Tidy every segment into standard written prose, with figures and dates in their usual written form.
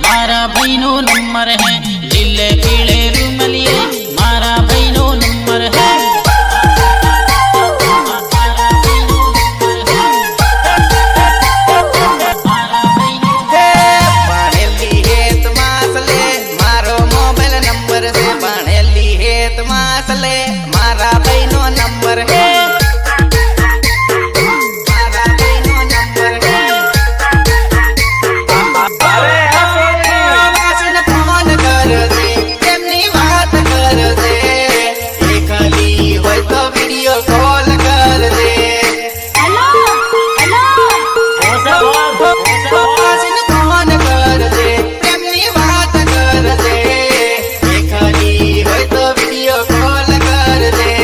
मारा भाईनो नंबर है लीले पीले रूमलिए मारा भाईनो नंबर है मारा भाईनो नंबर है मारा भाईनो नंबर है वासन फोन कर दे केमनी बात कर दे खाली होय तो वीडियो कॉल कर दे हेलो हेलो वासन फोन कर दे केमनी बात कर दे खाली होय तो वीडियो कॉल कर दे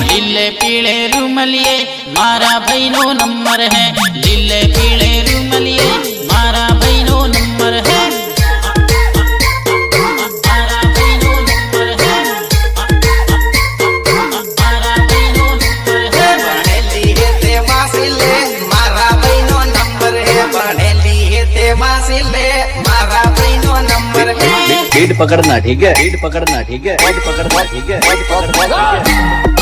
लीले पीले रूमलिए मारा भाईनो नंबर है लीले पीले रूमलिए मारा भाईनो नंबर है मारा भाईनो नंबर है मारा भाईनो नंबर है बनेली है ते मासिले मारा भाईनो नंबर है बनेली है ते मासिले मारा भाईनो नंबर है लीड पकड़ना ठीक है लीड पकड़ना ठीक है लीड पकड़ना ठीक है लीड पकड़ना ठीक है